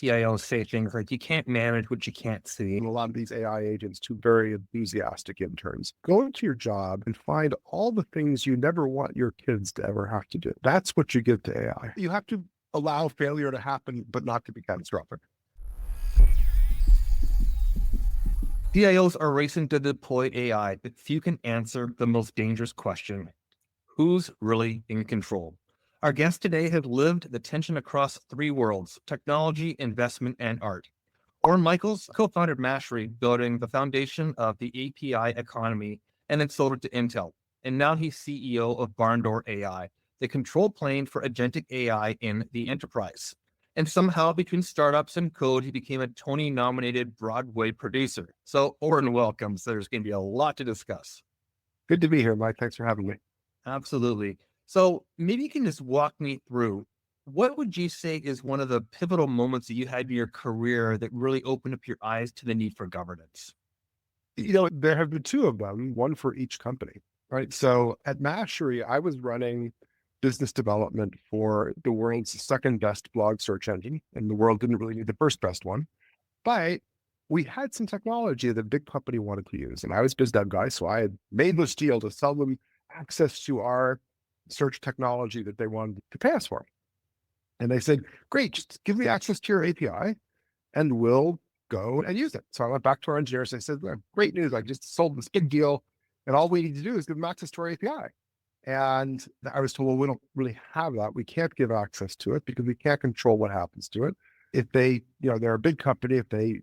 CIOs say things like, you can't manage what you can't see. And a lot of these AI agents to very enthusiastic interns. Go into your job and find all the things you never want your kids to ever have to do. That's what you give to AI. You have to allow failure to happen, but not to be catastrophic. CIOs are racing to deploy AI, but few can answer the most dangerous question: who's really in control? Our guest today has lived the tension across three worlds: technology, investment, and art. Oren Michels co-founded Mastery, building the foundation of the API economy, and then sold it to Intel. And now he's CEO of Barndoor AI, the control plane for agentic AI in the enterprise. And somehow, between startups and code, he became a Tony-nominated Broadway producer. So, Oren, welcome. So there's going to be a lot to discuss. Good to be here, Mike. Thanks for having me. Absolutely. So maybe you can just walk me through, what would you say is one of the pivotal moments that you had in your career that really opened up your eyes to the need for governance? There have been two of them, one for each company, right? So at Mastery, I was running business development for the world's second best blog search engine, and the world didn't really need the first best one. But we had some technology that a big company wanted to use. And I was biz dev guy, so I had made this deal to sell them access to our search technology that they wanted to pay us for. And they said, great, just give me access to your API and we'll go and use it. So I went back to our engineers and I said, well, great news, I just sold this big deal and all we need to do is give them access to our API. And I was told, well, we don't really have that. We can't give access to it because we can't control what happens to it. If they, they're a big company, if they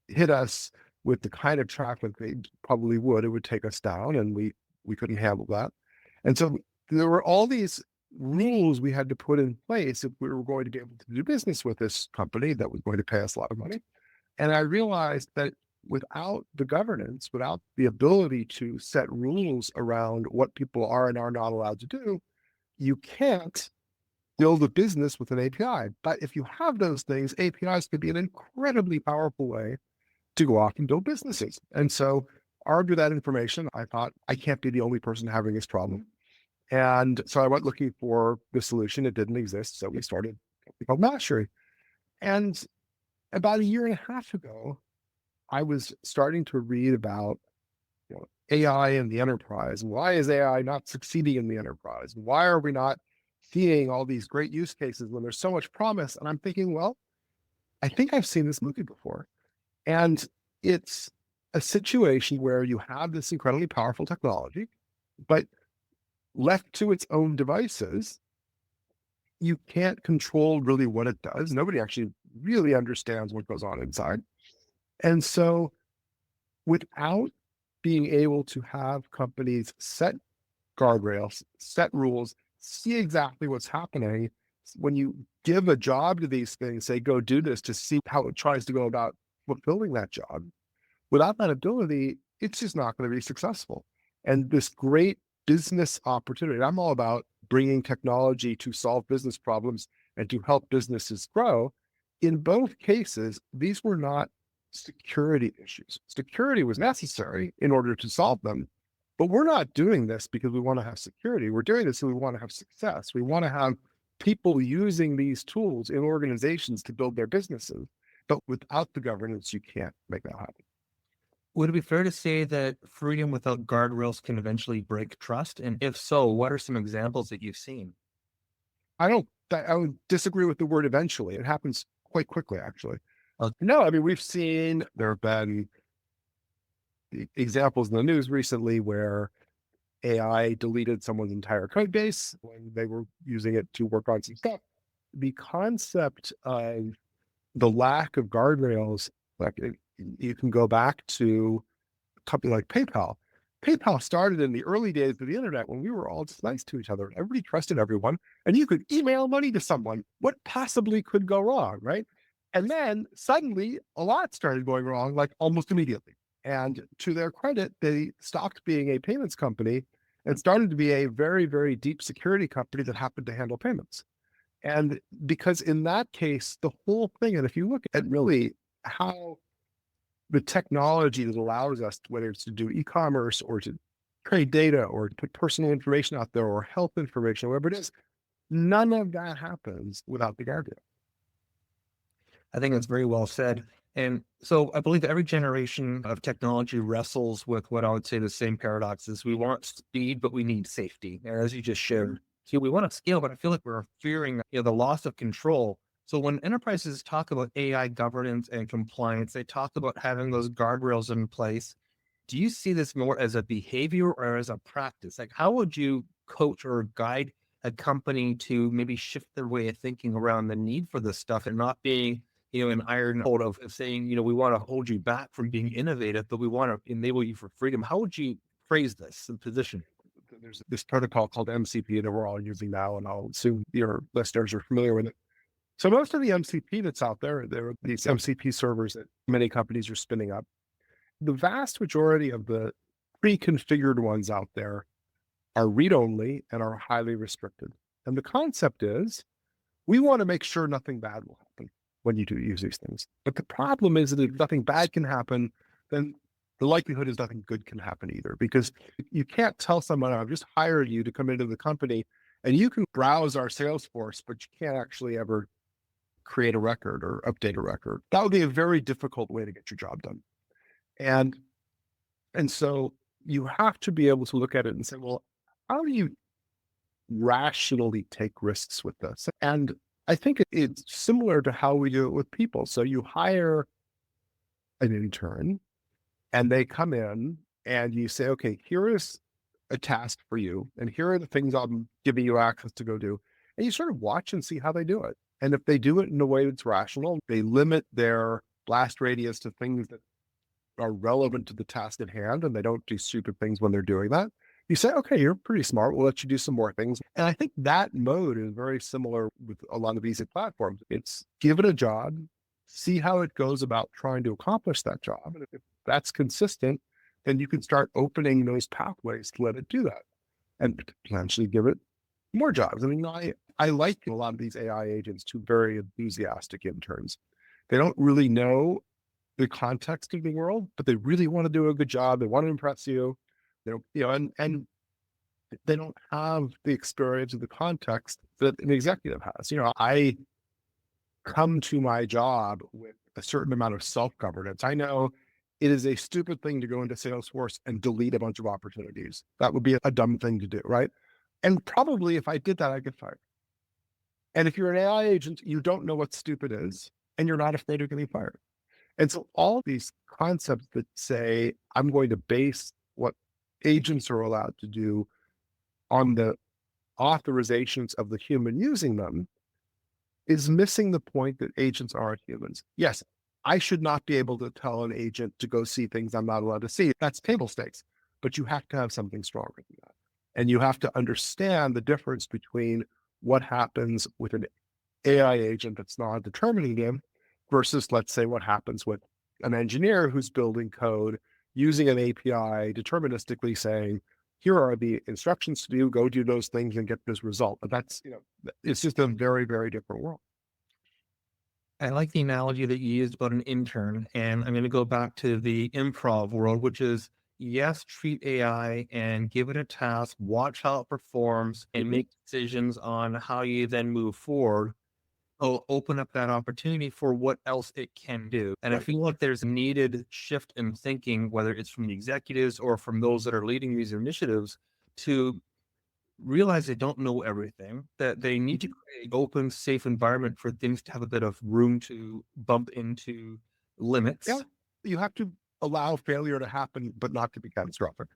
hit us with the kind of traffic they probably would, it would take us down and we couldn't handle that. And so there were all these rules we had to put in place if we were going to be able to do business with this company that was going to pay us a lot of money. And I realized that without the governance, without the ability to set rules around what people are and are not allowed to do, you can't build a business with an API. But if you have those things, APIs could be an incredibly powerful way to go off and build businesses. And so armed with that information, I thought, I can't be the only person having this problem. And so I went looking for the solution. It didn't exist. So we started something called Mastery. And about a year and a half ago, I was starting to read about AI in the enterprise. Why is AI not succeeding in the enterprise? Why are we not seeing all these great use cases when there's so much promise? And I'm thinking, well, I think I've seen this movie before. And it's a situation where you have this incredibly powerful technology, but left to its own devices, you can't control really what it does. Nobody actually really understands what goes on inside. And so without being able to have companies set guardrails, set rules, see exactly what's happening, when you give a job to these things, say, go do this, to see how it tries to go about fulfilling that job, without that ability, it's just not going to be successful. And this great business opportunity, I'm all about bringing technology to solve business problems and to help businesses grow. In both cases, these were not security issues. Security was necessary in order to solve them, but we're not doing this because we want to have security. We're doing this because we want to have success. We want to have people using these tools in organizations to build their businesses. But without the governance, you can't make that happen. Would it be fair to say that freedom without guardrails can eventually break trust? And if so, what are some examples that you've seen? I would disagree with the word eventually. It happens quite quickly, actually. Okay. No, I mean, there have been examples in the news recently where AI deleted someone's entire code base when they were using it to work on some stuff. The concept of the lack of guardrails, like you can go back to a company like PayPal. PayPal started in the early days of the internet when we were all just nice to each other. Everybody trusted everyone, and you could email money to someone. What possibly could go wrong, right? And then suddenly a lot started going wrong, like almost immediately. And to their credit, they stopped being a payments company and started to be a very, very deep security company that happened to handle payments. And because in that case, the whole thing, and if you look at really how the technology that allows us, whether it's to do e-commerce or to trade data or to put personal information out there or health information, whatever it is, none of that happens without the guardrail. I think that's very well said. And so I believe every generation of technology wrestles with what I would say the same paradoxes. We want speed, but we need safety. And as you just shared, so we want to scale, but I feel like we're fearing, the loss of control. So when enterprises talk about AI governance and compliance, they talk about having those guardrails in place. Do you see this more as a behavior or as a practice? Like, how would you coach or guide a company to maybe shift their way of thinking around the need for this stuff and not being, an iron hold of saying, we want to hold you back from being innovative, but we want to enable you for freedom. How would you phrase this and position? There's this protocol called MCP that we're all using now, and I'll assume your listeners are familiar with it. So most of the MCP that's out there are these MCP servers that many companies are spinning up. The vast majority of the pre-configured ones out there are read-only and are highly restricted. And the concept is we want to make sure nothing bad will happen when you do use these things. But the problem is that if nothing bad can happen, then the likelihood is nothing good can happen either, because you can't tell someone, I've just hired you to come into the company and you can browse our Salesforce, but you can't actually ever create a record or update a record. That would be a very difficult way to get your job done. And so you have to be able to look at it and say, well, how do you rationally take risks with this? And I think it's similar to how we do it with people. So you hire an intern and they come in and you say, okay, here is a task for you. And here are the things I'm giving you access to go do. And you sort of watch and see how they do it. And if they do it in a way that's rational, they limit their blast radius to things that are relevant to the task at hand, and they don't do stupid things when they're doing that. You say, okay, you're pretty smart. We'll let you do some more things. And I think that mode is very similar with a lot of these platforms. It's give it a job, see how it goes about trying to accomplish that job. And if that's consistent, then you can start opening those pathways to let it do that and potentially give it more jobs. I mean, I like a lot of these AI agents to very enthusiastic interns. They don't really know the context of the world, but they really want to do a good job. They want to impress you. They don't, and they don't have the experience of the context that an executive has. I come to my job with a certain amount of self-governance. I know it is a stupid thing to go into Salesforce and delete a bunch of opportunities. That would be a dumb thing to do, right? And probably if I did that, I'd get fired. And if you're an AI agent, you don't know what stupid is, and you're not afraid of getting fired. And so all these concepts that say, I'm going to base what agents are allowed to do on the authorizations of the human using them is missing the point that agents aren't humans. Yes, I should not be able to tell an agent to go see things I'm not allowed to see. That's table stakes, but you have to have something stronger than that. And you have to understand the difference between what happens with an AI agent that's non-determinative versus, let's say, what happens with an engineer who's building code using an API deterministically saying, here are the instructions to do, go do those things and get this result. But that's, it's just a very, very different world. I like the analogy that you used about an intern. And I'm going to go back to the improv world, which is yes, treat AI and give it a task, watch how it performs, and make decisions on how you then move forward. Will open up that opportunity for what else it can do. And I Right. feel like there's a needed shift in thinking, whether it's from the executives or from those that are leading these initiatives, to realize they don't know everything, that they need to create an open, safe environment for things to have a bit of room to bump into Yeah. limits. You have to allow failure to happen, but not to be catastrophic.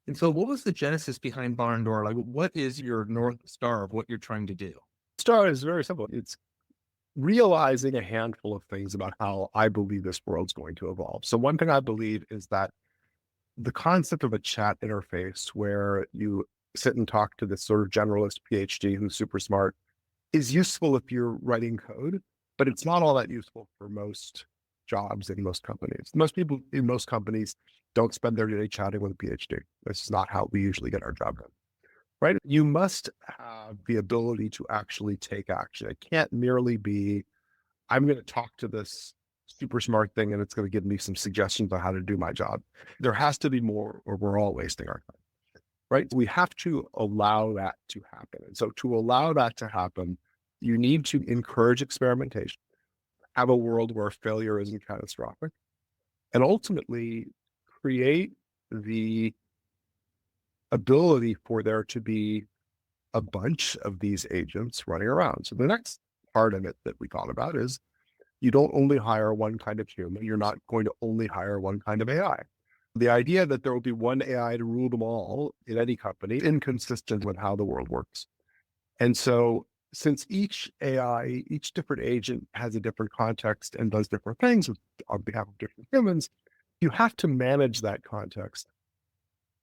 And so what was the genesis behind Barndoor? Like, what is your North Star of what you're trying to do? Star is very simple. It's realizing a handful of things about how I believe this world's going to evolve. So one thing I believe is that the concept of a chat interface where you sit and talk to this sort of generalist PhD who's super smart is useful if you're writing code, but it's not all that useful for most jobs in most companies. Most people in most companies don't spend their day chatting with a PhD. This is not how we usually get our job done, right? You must have the ability to actually take action. It can't merely be, I'm going to talk to this super smart thing and it's going to give me some suggestions on how to do my job. There has to be more, or we're all wasting our time, right? We have to allow that to happen. And so to allow that to happen, you need to encourage experimentation. have a world where failure isn't catastrophic, and ultimately create the ability for there to be a bunch of these agents running around. So the next part of it that we thought about is you don't only hire one kind of human. You're not going to only hire one kind of AI. The idea that there will be one AI to rule them all in any company is inconsistent with how the world works. And so since each AI, each different agent has a different context and does different things on behalf of different humans, you have to manage that context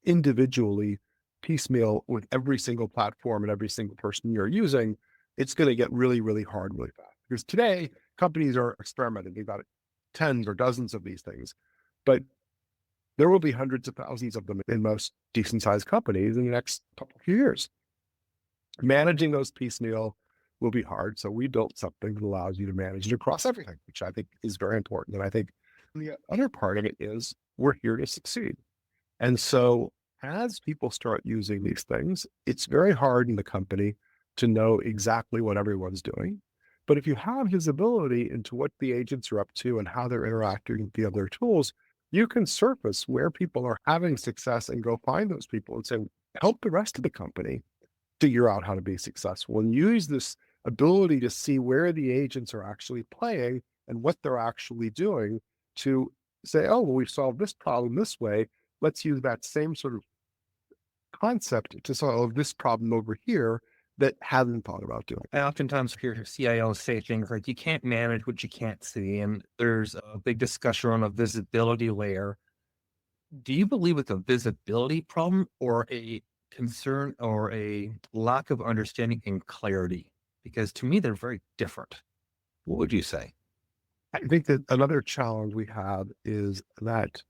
individually, piecemeal with every single platform and every single person you're using. It's going to get really, really hard really fast. Because today, companies are experimenting. They've got tens or dozens of these things, but there will be hundreds of thousands of them in most decent sized companies in the next couple of years. Managing those piecemeal will be hard. So we built something that allows you to manage it across everything, which I think is very important. And I think the other part of it is we're here to succeed. And so as people start using these things, it's very hard in the company to know exactly what everyone's doing. But if you have visibility into what the agents are up to and how they're interacting with the other tools, you can surface where people are having success and go find those people and say, help the rest of the company figure out how to be successful, and use this ability to see where the agents are actually playing and what they're actually doing to say, oh, well, we've solved this problem this way. Let's use that same sort of concept to solve this problem over here that hasn't thought about doing. I oftentimes hear CIOs say things like, you can't manage what you can't see. And there's a big discussion on a visibility layer. Do you believe it's a visibility problem or a concern or a lack of understanding and clarity? Because to me, they're very different. What would you say? I think that another challenge we have is that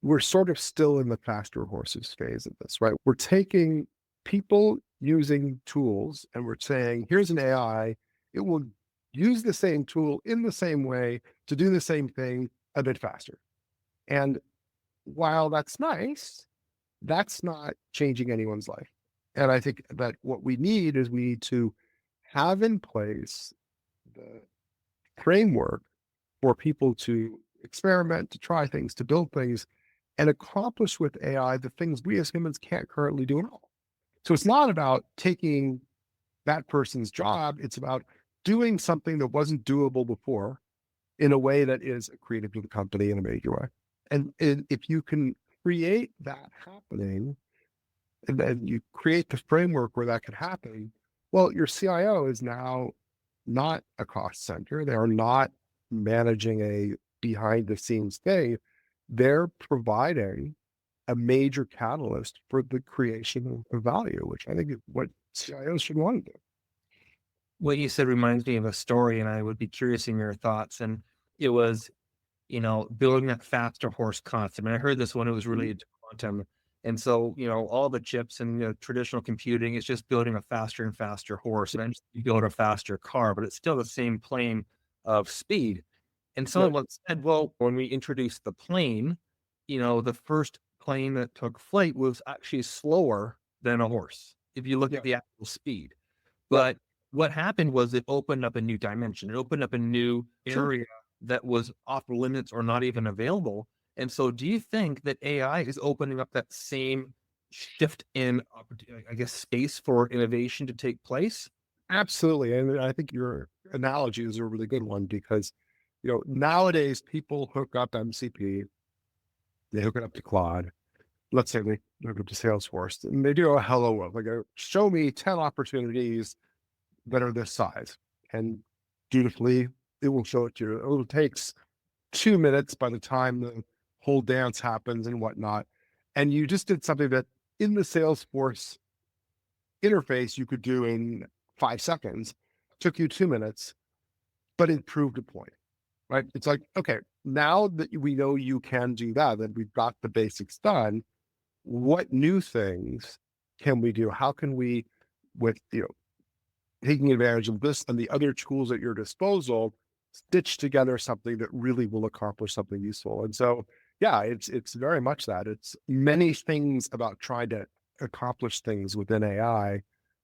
we're sort of still in the faster horses phase of this, right? We're taking people using tools and we're saying, here's an AI, it will use the same tool in the same way to do the same thing a bit faster. And while that's nice, that's not changing anyone's life. And I think that what we need is we need to have in place the framework for people to experiment, to try things, to build things, and accomplish with AI the things we as humans can't currently do at all. So it's not about taking that person's job, it's about doing something that wasn't doable before in a way that is accretive to the company in a major way. And if you can create that happening, and then you create the framework where that can happen, well, your CIO is now not a cost center. They are not managing a behind the scenes thing. They're providing a major catalyst for the creation of value, which I think is what CIOs should want to do. What you said reminds me of a story, and I would be curious in your thoughts. And it was, building that faster horse concept. And I heard this when it was related to quantum. And so, all the chips and traditional computing is just building a faster and faster horse. Eventually you build a faster car, but it's still the same plane of speed. And someone Right. once said, well, when we introduced the plane, the first plane that took flight was actually slower than a horse, if you look Yeah. at the actual speed. Yeah. But what happened was it opened up a new dimension. It opened up a new Sure. area that was off limits or not even available. And so do you think that AI is opening up that same shift in I guess, space for innovation to take place? Absolutely. And I think your analogy is a really good one because, nowadays people hook up MCP, they hook it up to Claude. Let's say they hook it up to Salesforce and they do a hello world. They go, show me 10 opportunities that are this size. And dutifully, it will show it to you. It takes 2 minutes by the time the whole dance happens and whatnot. And you just did something that in the Salesforce interface you could do in 5 seconds, took you 2 minutes, but it proved a point, right? It's like, okay, now that we know you can do that, that we've got the basics done, what new things can we do? How can we, with taking advantage of this and the other tools at your disposal, stitch together something that really will accomplish something useful? And so, yeah, it's very much that. It's many things about trying to accomplish things within AI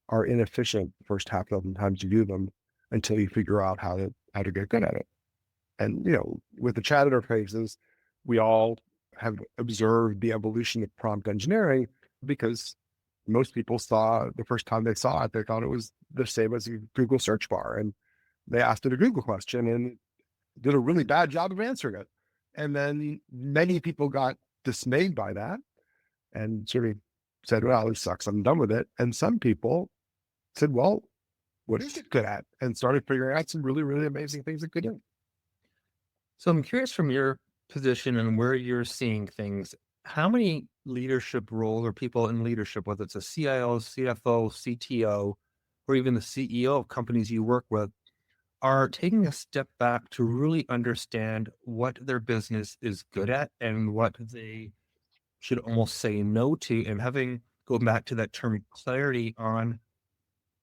are inefficient the first half dozen times you do them. until you figure out how to get good at it. And, with the chat interfaces, we all have observed the evolution of prompt engineering because most people saw the first time they saw it, they thought it was the same as a Google search bar. And they asked it a Google question and did a really bad job of answering it. And then many people got dismayed by that and sort of said, well, this sucks, I'm done with it. And some people said, well, what is it good at? And started figuring out some really, really amazing things it could do. So I'm curious from your position and where you're seeing things, how many leadership roles or people in leadership, whether it's a CIO, CFO, CTO, or even the CEO of companies you work with, are taking a step back to really understand what their business is good at and what they should almost say no to, and having go back to that term clarity on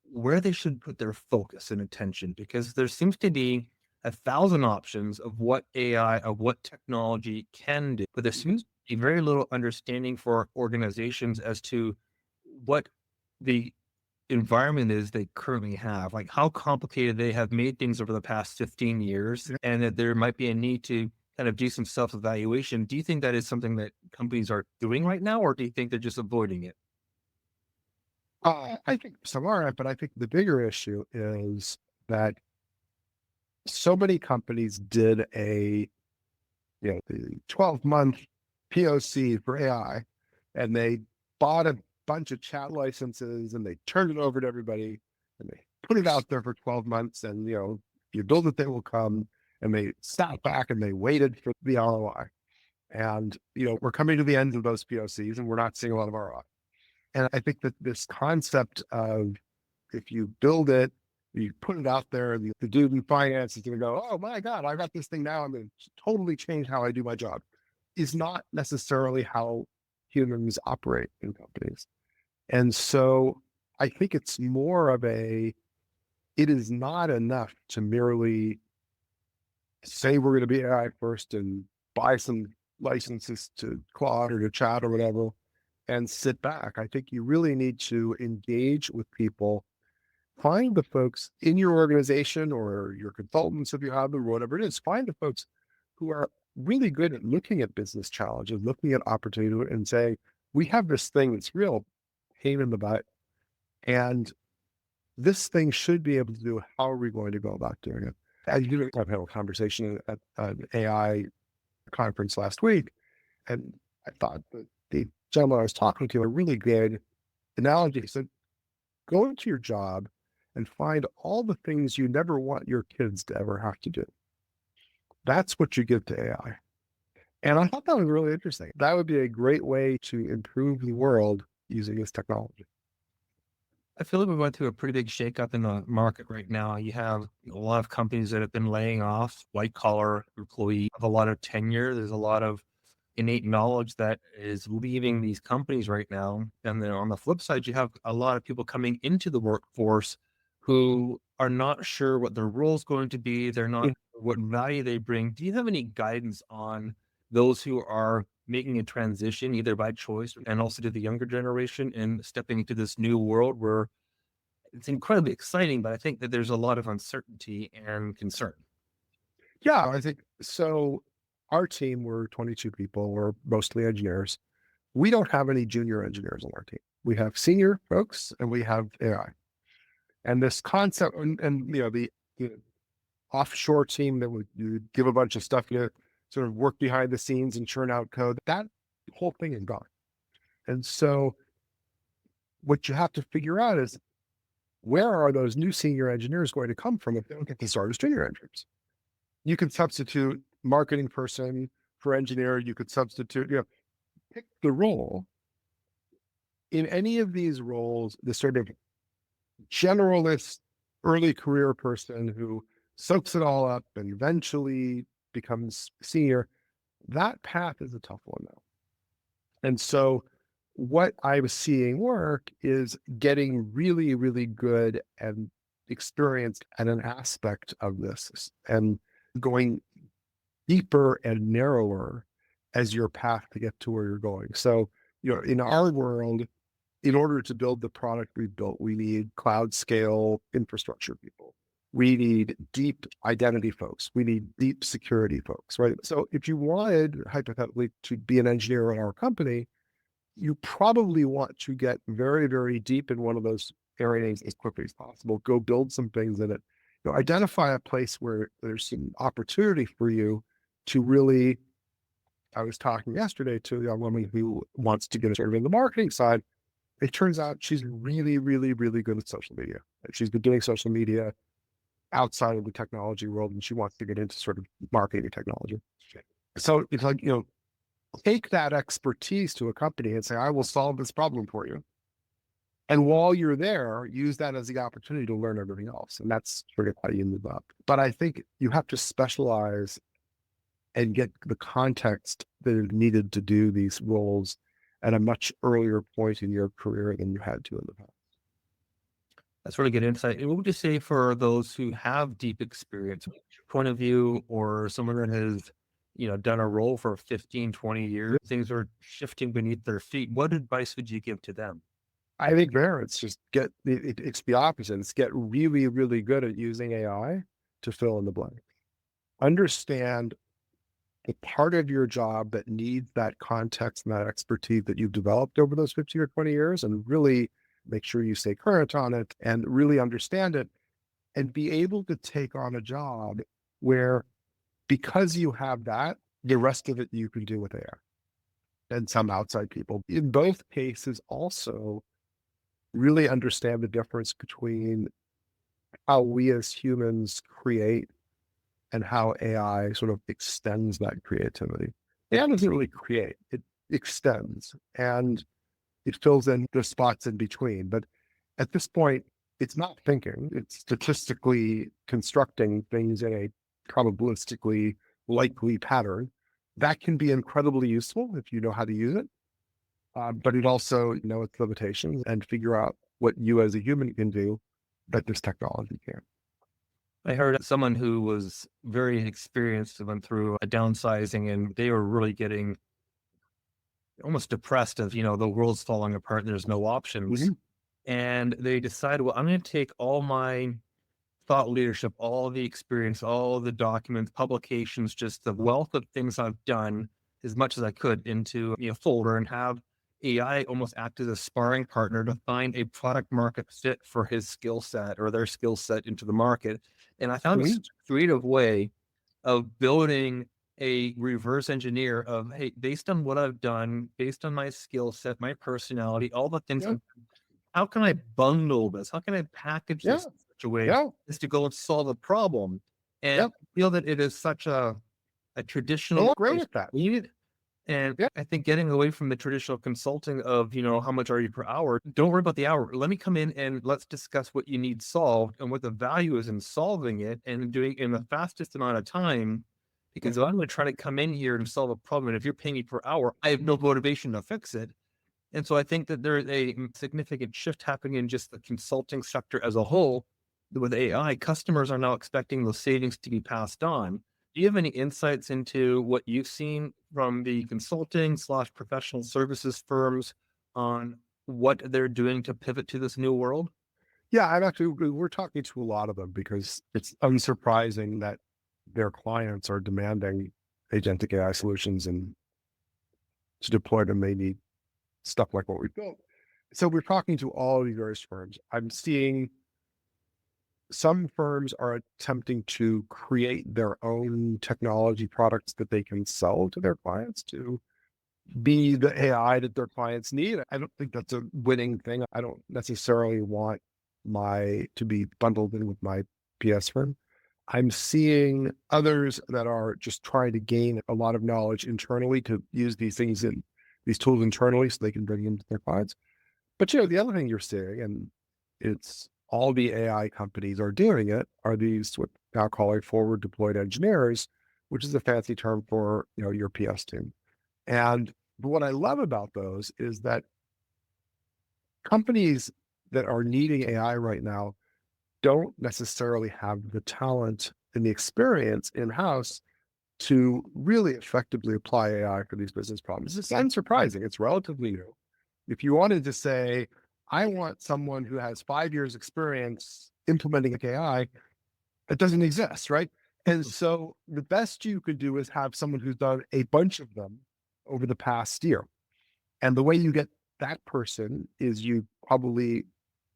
where they should put their focus and attention, because there seems to be a thousand options of what AI, of what technology can do, but there seems to be very little understanding for organizations as to what the environment is they currently have, like how complicated they have made things over the past 15 years, Yeah. and that there might be a need to kind of do some self-evaluation. Do you think that is something that companies are doing right now, or do you think they're just avoiding it? I think some are, but I think the bigger issue is that so many companies did the 12-month POC for AI, and they bought a bunch of chat licenses and they turned it over to everybody and they put it out there for 12 months. And, you build it, they will come. And they sat back and they waited for the ROI. And, we're coming to the end of those POCs and we're not seeing a lot of ROI. And I think that this concept of if you build it, you put it out there, the dude in finance is going to go, oh my God, I got this thing now. I'm going to totally change how I do my job, is not necessarily how humans operate in companies. And so I think it's more of it is not enough to merely say we're going to be AI first and buy some licenses to Claude or to Chat or whatever and sit back. I think you really need to engage with people. Find the folks in your organization or your consultants, if you have them, or whatever it is. Find the folks who are really good at looking at business challenges, looking at opportunity, and saying, we have this thing that's real pain in the butt, and this thing should be able to do it. How are we going to go about doing it? I've had a conversation at an AI conference last week, and I thought that the gentleman I was talking to a really good analogy. He said, go into your job and find all the things you never want your kids to ever have to do. That's what you give to AI. And I thought that was really interesting. That would be a great way to improve the world using this technology. I feel like we went through a pretty big shakeup in the market right now. You have a lot of companies that have been laying off white collar employees, have a lot of tenure. There's a lot of innate knowledge that is leaving these companies right now. And then on the flip side, you have a lot of people coming into the workforce who are not sure what their role is going to be. They're not Mm. sure what value they bring. Do you have any guidance on those who are making a transition either by choice and also to the younger generation and stepping into this new world where it's incredibly exciting, but I think that there's a lot of uncertainty and concern? Yeah, I think so. Our team, we're 22 people. We're mostly engineers. We don't have any junior engineers on our team. We have senior folks and we have AI. And this concept, and the offshore team that would you give a bunch of stuff, sort of work behind the scenes and churn out code, that whole thing is gone. And so what you have to figure out is where are those new senior engineers going to come from if they don't get to start as junior engineers? You can substitute marketing person for engineer. You could substitute, pick the role. In any of these roles, the sort of generalist early career person who soaks it all up and eventually becomes senior, that path is a tough one though. And so what I was seeing work is getting really, really good and experienced at an aspect of this and going deeper and narrower as your path to get to where you're going. So, in our world, in order to build the product we've built, we need cloud scale infrastructure people. We need deep identity folks. We need deep security folks, right? So if you wanted, hypothetically, to be an engineer in our company, you probably want to get very, very deep in one of those areas as quickly as possible. Go build some things in it. Identify a place where there's some opportunity for you to really. I was talking yesterday to a young woman who wants to get sort of in the marketing side. It turns out she's really, really, really good at social media. She's been doing social media outside of the technology world, and she wants to get into sort of marketing technology. So it's like, take that expertise to a company and say, I will solve this problem for you. And while you're there, use that as the opportunity to learn everything else. And that's sort of how you move up. But I think you have to specialize and get the context that is needed to do these roles at a much earlier point in your career than you had to in the past. That's really good insight. And what would you say for those who have deep experience, point of view, or someone that has, done a role for 15, 20 years, things are shifting beneath their feet? What advice would you give to them? I think there it's just it's the opposite. It's get really, really good at using AI to fill in the blank. Understand the part of your job that needs that context and that expertise that you've developed over those 15 or 20 years, and really make sure you stay current on it and really understand it, and be able to take on a job where, because you have that, the rest of it you can do with AI and some outside people. In both cases, also really understand the difference between how we as humans create and how AI sort of extends that creativity. AI doesn't really create, it extends and it fills in the spots in between. But at this point, it's not thinking, it's statistically constructing things in a probabilistically likely pattern. That can be incredibly useful if you know how to use it. But it also know its limitations and figure out what you as a human can do that this technology can't. I heard someone who was very experienced went through a downsizing, and they were really getting almost depressed of, the world's falling apart and there's no options. Mhm. And they decided, well, I'm going to take all my thought leadership, all the experience, all the documents, publications, just the wealth of things I've done as much as I could into a folder, and have AI almost act as a sparring partner to find a product market fit for his skill set or their skill set into the market. And I found this Mhm. creative way of building a reverse engineer of, hey, based on what I've done, based on my skill set, my personality, all the things Yeah. how can I bundle this? How can I package Yeah. this in such a way Yeah. as to go and solve a problem? And Yeah. I feel that it is such a They traditional look great approach at that. needed. And Yeah. I think getting away from the traditional consulting of, how much are you per hour? Don't worry about the hour. Let me come in and let's discuss what you need solved and what the value is in solving it and doing it in the fastest amount of time. Because if I'm going to try to come in here and solve a problem, and if you're paying me per hour, I have no motivation to fix it. And so I think that there's a significant shift happening in just the consulting sector as a whole. With AI, customers are now expecting those savings to be passed on. Do you have any insights into what you've seen from the consulting slash professional services firms on what they're doing to pivot to this new world? Yeah. We're talking to a lot of them because it's unsurprising that their clients are demanding agentic AI solutions, and to deploy them, they need stuff like what we built. So we're talking to all of these various firms. I'm seeing some firms are attempting to create their own technology products that they can sell to their clients to be the AI that their clients need. I don't think that's a winning thing. I don't necessarily want my to be bundled in with my PS firm. I'm seeing others that are just trying to gain a lot of knowledge internally to use these tools internally so they can bring them to their clients. But the other thing you're seeing, and it's all the AI companies are doing it, are these what now calling forward deployed engineers, which is a fancy term for your PS team. And what I love about those is that companies that are needing AI right now don't necessarily have the talent and the experience in-house to really effectively apply AI for these business problems. It's unsurprising. It's relatively new. If you wanted to say, I want someone who has 5 years experience implementing AI, It doesn't exist, right? And so the best you could do is have someone who's done a bunch of them over the past year. And the way you get that person is you probably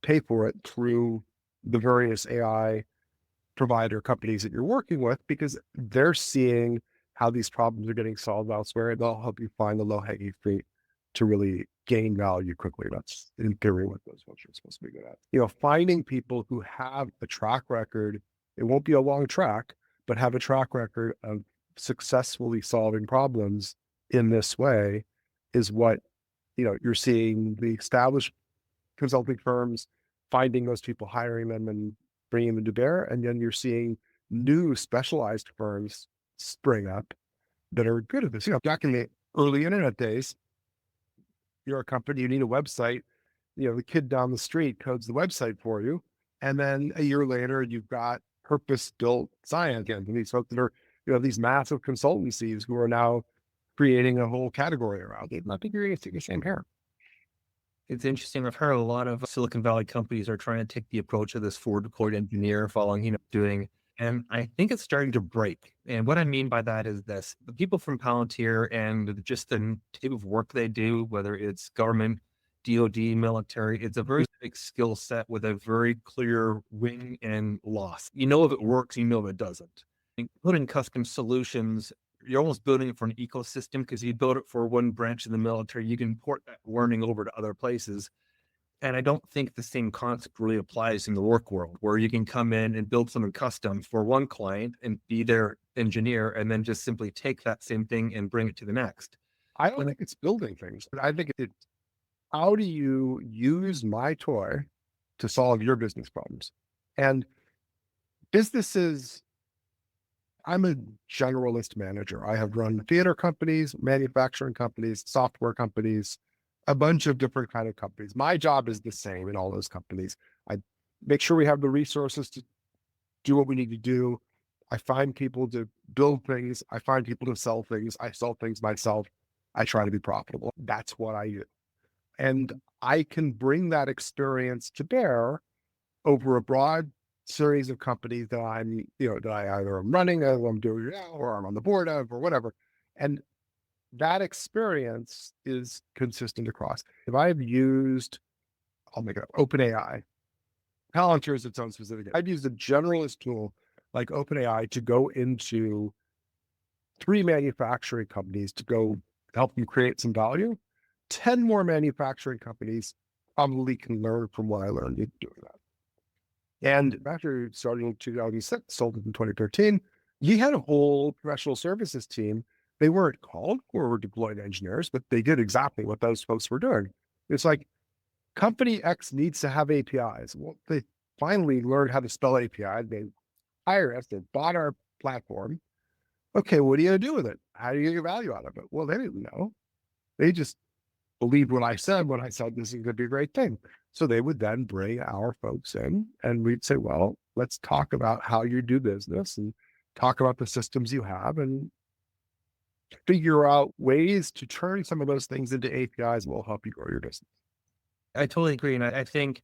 pay for it through the various AI provider companies that you're working with, because they're seeing how these problems are getting solved elsewhere. They'll help you find the low hanging fruit to really gain value quickly. That's in theory what those folks are supposed to be good at. Finding people who have a track record, it won't be a long track, but have a track record of successfully solving problems in this way is what, you're seeing the established consulting firms finding those people, hiring them and bringing them to bear. And then you're seeing new specialized firms spring up that are good at this. Back in the early internet days, you're a company, you need a website, the kid down the street codes the website for you. And then a year later, you've got purpose-built science and these folks that are, these massive consultancies who are now creating a whole category around it. And I think you're going to see the same here. It's interesting. I've heard a lot of Silicon Valley companies are trying to take the approach of this forward deployed engineer following, doing, and I think it's starting to break. And what I mean by that is this: the people from Palantir and just the type of work they do, whether it's government, DoD, military, it's a very big skill set with a very clear win and loss. You know if it works, you know if it doesn't. And putting custom solutions, you're almost building it for an ecosystem, because you build it for one branch of the military, you can port that learning over to other places. And I don't think the same concept really applies in the work world, where you can come in and build something custom for one client and be their engineer, and then just simply take that same thing and bring it to the next. I don't think it's building things. I think it's how do you use my toy to solve your business problems? And businesses, I'm a generalist manager. I have run theater companies, manufacturing companies, software companies, a bunch of different kind of companies. My job is the same in all those companies. I make sure we have the resources to do what we need to do. I find people to build things. I find people to sell things. I sell things myself. I try to be profitable. That's what I do. And I can bring that experience to bear over a broad series of companies that that I either am running, or I'm doing now, or I'm on the board of, or whatever. And that experience is consistent across. If I've used, I'll make it up, OpenAI, Palantir is its own specific. I've used a generalist tool like OpenAI to go into 3 manufacturing companies to go help them create some value. 10 more manufacturing companies probably can learn from what I learned in doing that. And after starting in 2006, sold it in 2013, you had a whole professional services team. They weren't called forward deployed engineers, but they did exactly what those folks were doing. It's like company X needs to have APIs. Well, they finally learned how to spell API. They hired us, they bought our platform. Okay, what are you going to do with it? How do you get value out of it? Well, they didn't know. They just believed what I said when I said this is going to be a great thing. So they would then bring our folks in and we'd say, well, let's talk about how you do business and talk about the systems you have and figure out ways to turn some of those things into APIs that will help you grow your business. I totally agree. And I think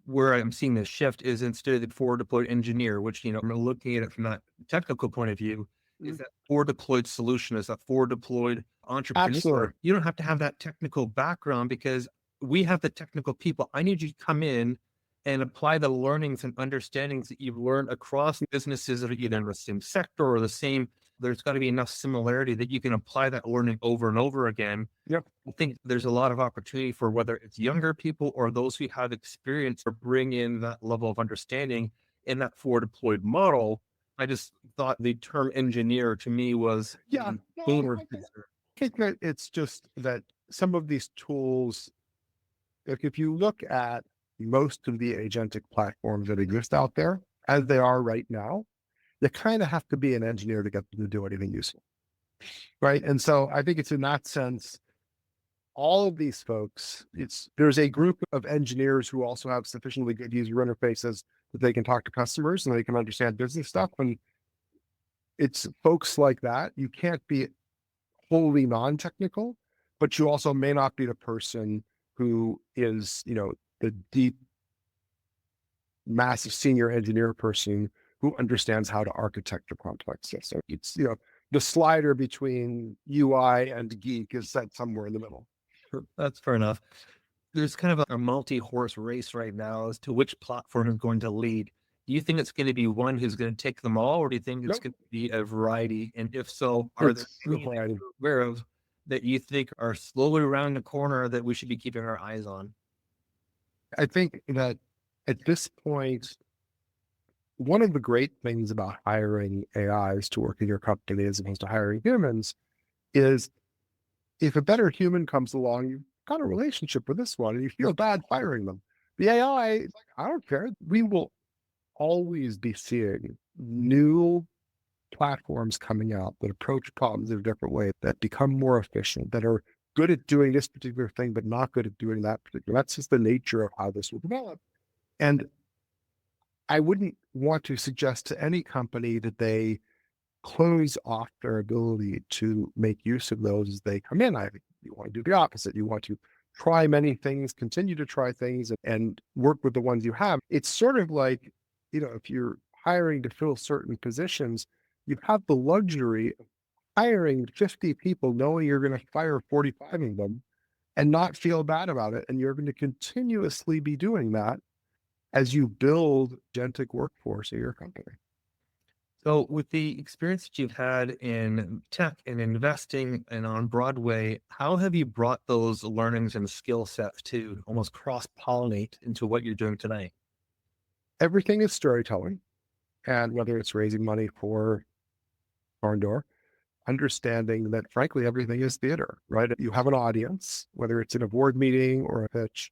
where I'm seeing this shift is, instead of the forward deployed engineer, which, I'm looking at it from that technical point of view, is that forward deployed solution, is that forward deployed entrepreneur. Absolutely. You don't have to have that technical background, because we have the technical people. I need you to come in and apply the learnings and understandings that you've learned across businesses that are either in the same sector or the same. There's got to be enough similarity that you can apply that learning over and over again. Yep. I think there's a lot of opportunity for whether it's younger people or those who have experience, to bring in that level of understanding in that forward deployed model. I just thought the term engineer to me was Yeah. boomer. I think that it's just that some of these tools, like if you look at most of the agentic platforms that exist out there as they are right now, you kind of have to be an engineer to get them to do anything useful. Right. And so I think it's in that sense, all of these folks, there's a group of engineers who also have sufficiently good user interfaces that they can talk to customers and they can understand business stuff. And it's folks like that. You can't be wholly non-technical, but you also may not be the person who is, the deep, massive senior engineer person who understands how to architect a complex system. It's, the slider between UI and geek is set somewhere in the middle. That's fair enough. There's kind of a multi-horse race right now as to which platform is going to lead. Do you think it's going to be one who's going to take them all, or do you think it's Nope. going to be a variety? And if so, are there It's the any that variety. you're aware of that you think are slowly around the corner that we should be keeping our eyes on? I think that at this point, one of the great things about hiring AIs to work in your company as opposed to hiring humans is if a better human comes along, you've got a relationship with this one and you feel bad firing them. The AI is like, I don't care. We will always be seeing new platforms coming out that approach problems in a different way, that become more efficient, that are good at doing this particular thing, but not good at doing that particular. That's just the nature of how this will develop. And I wouldn't want to suggest to any company that they close off their ability to make use of those as they come in. I think you want to do the opposite. You want to try many things, continue to try things, and work with the ones you have. It's sort of like, if you're hiring to fill certain positions, you have the luxury of hiring 50 people knowing you're going to fire 45 of them and not feel bad about it. And you're going to continuously be doing that as you build agentic workforce at your company. So, with the experience that you've had in tech and investing and on Broadway, how have you brought those learnings and skill sets to almost cross pollinate into what you're doing today? Everything is storytelling. And whether it's raising money for Barndoor, understanding that frankly, everything is theater, right? You have an audience, whether it's in a board meeting or a pitch,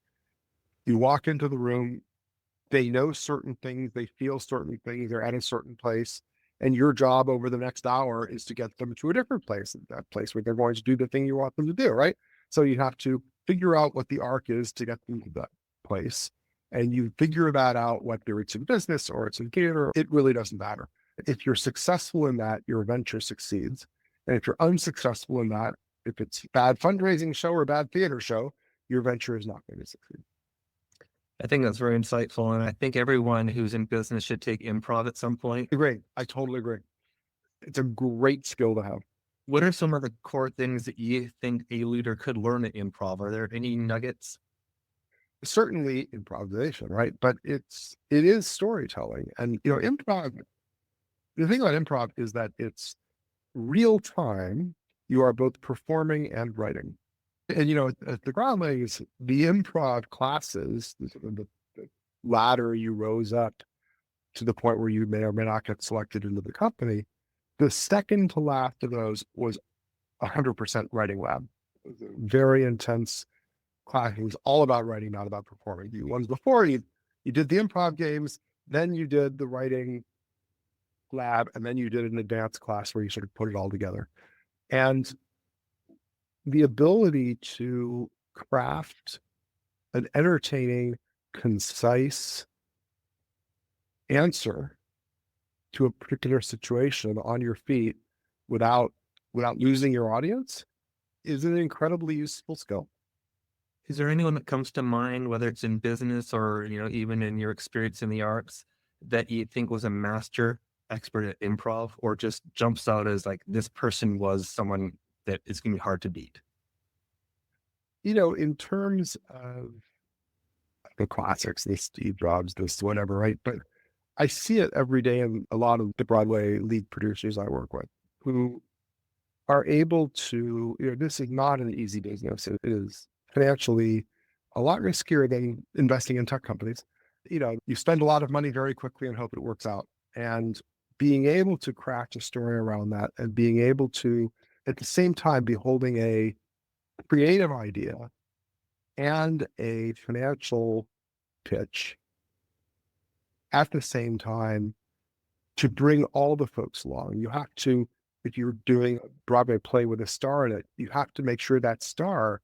you walk into the room, they know certain things, they feel certain things, they're at a certain place. And your job over the next hour is to get them to a different place, that place where they're going to do the thing you want them to do, right? So you have to figure out what the arc is to get them to that place. And you figure that out, whether it's in business or it's in theater, it really doesn't matter. If you're successful in that, your venture succeeds. And if you're unsuccessful in that, if it's bad fundraising show or bad theater show, your venture is not going to succeed. I think that's very insightful. And I think everyone who's in business should take improv at some point. Agree. I totally agree. It's a great skill to have. What are some of the core things that you think a leader could learn at improv? Are there any nuggets? Certainly improvisation, right? But it is storytelling. And improv, the thing about improv is that it's real time. You are both performing and writing. And at the Groundlings, the improv classes, the ladder you rose up to the point where you may or may not get selected into the company, the second to last of those was 100% writing lab. It was a very intense class. It was all about writing, not about performing. The ones before you did the improv games, then you did the writing lab, and then you did an advanced class where you sort of put it all together. And the ability to craft an entertaining, concise answer to a particular situation on your feet without losing your audience is an incredibly useful skill. Is there anyone that comes to mind, whether it's in business or, even in your experience in the arts, that you think was a master expert at improv or just jumps out as like this person was someone that is going to be hard to beat? In terms of the classics, the Steve Jobs, this whatever, right? But I see it every day in a lot of the Broadway lead producers I work with who are able to, this is not an easy business. It is financially a lot riskier than investing in tech companies. You spend a lot of money very quickly and hope it works out. And being able to craft a story around that and being able to, at the same time, be holding a creative idea and a financial pitch at the same time to bring all the folks along. You have to, if you're doing a Broadway play with a star in it, you have to make sure that star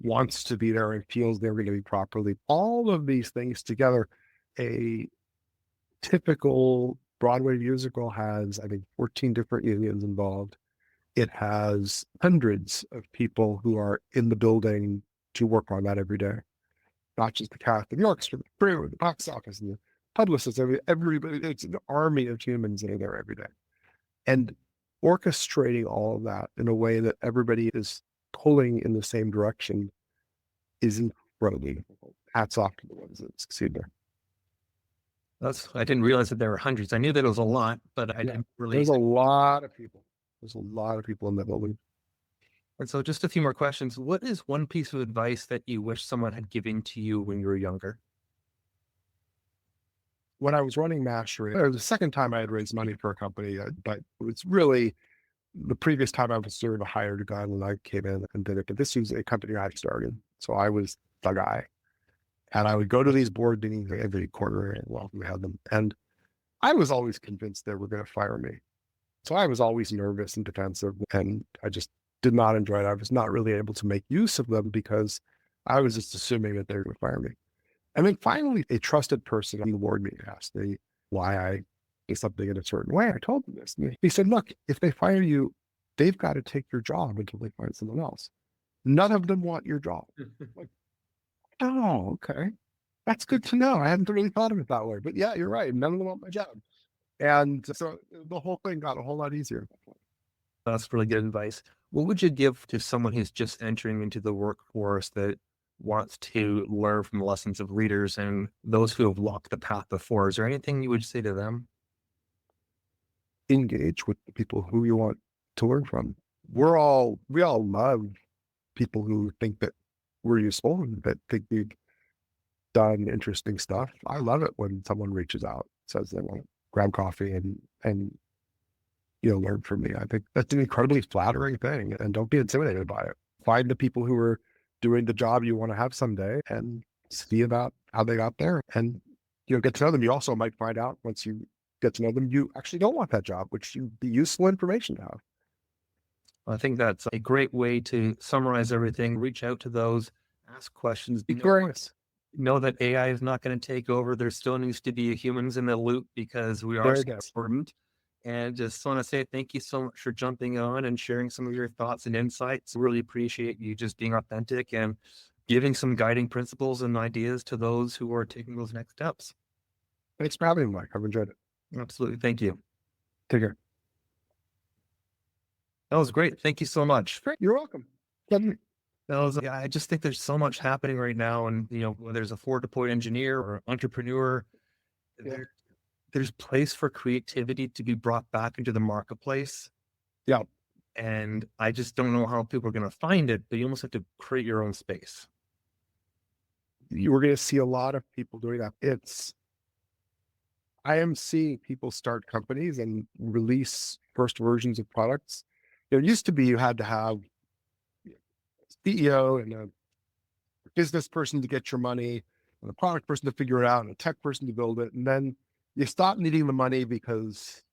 wants to be there and feels they're going to be properly. All of these things together, a typical Broadway musical has, I think, 14 different unions involved. It has hundreds of people who are in the building to work on that every day, not just the cast, the orchestra, the crew, the box office, and the publicists, everybody, it's an army of humans that are there every day. And orchestrating all of that in a way that everybody is pulling in the same direction is incredibly difficult. Hats off to the ones that succeed there. I didn't realize that there were hundreds. I knew that it was a lot, but I didn't really. There's a lot of people. There's a lot of people in that building. And so just a few more questions. What is one piece of advice that you wish someone had given to you when you were younger? When I was running Mastery, it was the second time I had raised money for a company, but it was really the previous time I was sort of hired a guy when I came in and did it. But this was a company I started. So I was the guy. And I would go to these board meetings every quarter, and well, we had them. And I was always convinced they were going to fire me. So I was always nervous and defensive, and I just did not enjoy it. I was not really able to make use of them because I was just assuming that they were going to fire me. And then finally, a trusted person on the board meeting asked me why I did something in a certain way. I told him this. And he said, look, if they fire you, they've got to take your job until they find someone else. None of them want your job. Like, oh, okay. That's good to know. I hadn't really thought of it that way. But yeah, you're right. None of them want my job. And so the whole thing got a whole lot easier. That's really good advice. What would you give to someone who's just entering into the workforce that wants to learn from the lessons of leaders and those who have walked the path before? Is there anything you would say to them? Engage with the people who you want to learn from. We all love people who think that we're useful and that think we've done interesting stuff. I love it when someone reaches out, says they want to grab coffee and learn from me. I think that's an incredibly flattering thing, and don't be intimidated by it. Find the people who are doing the job you want to have someday and see about how they got there, and get to know them. You also might find out once you get to know them, you actually don't want that job, which would be useful information to have. I think that's a great way to summarize everything. Reach out to those, ask questions. Be curious. Know that AI is not going to take over. There still needs to be humans in the loop because we are so important. And just want to say thank you so much for jumping on and sharing some of your thoughts and insights. Really appreciate you just being authentic and giving some guiding principles and ideas to those who are taking those next steps. Thanks for having me, Mike. I've enjoyed it. Absolutely. Thank you. Take care. That was great. Thank you so much. You're welcome. I just think there's so much happening right now. And, whether there's a forward deployed engineer or entrepreneur, there's place for creativity to be brought back into the marketplace. Yeah. And I just don't know how people are going to find it, but you almost have to create your own space. You were going to see a lot of people doing that. I am seeing people start companies and release first versions of products. It used to be you had to have a CEO and a business person to get your money, and a product person to figure it out, and a tech person to build it. And then you stopped needing the money because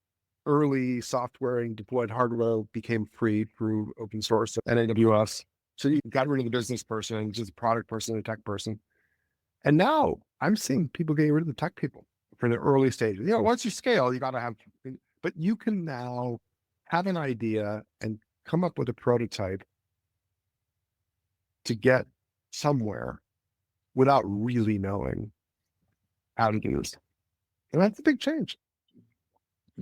early software and deployed hardware became free through open source and AWS. So you got rid of the business person and just a product person and a tech person. And now I'm seeing people getting rid of the tech people for the early stages. Once you scale, you got to have, but you can now have an idea and come up with a prototype to get somewhere without really knowing how to do this. And that's a big change.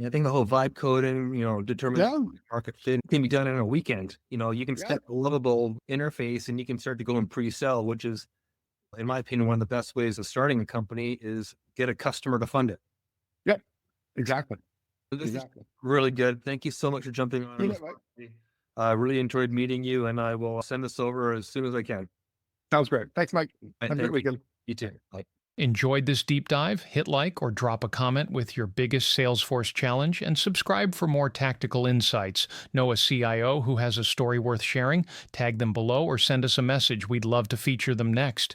I think the whole vibe coding, determining market fit can be done in a weekend. You can set a livable interface and you can start to go and pre-sell, which is, in my opinion, one of the best ways of starting a company is get a customer to fund it. Yeah, exactly. So this is really good. Thank you so much for jumping on. I really enjoyed meeting you, and I will send this over as soon as I can. Sounds great. Thanks, Mike. Have a great weekend. You too. Bye. Enjoyed this deep dive? Hit like or drop a comment with your biggest Salesforce challenge, and subscribe for more tactical insights. Know a CIO who has a story worth sharing? Tag them below or send us a message. We'd love to feature them next.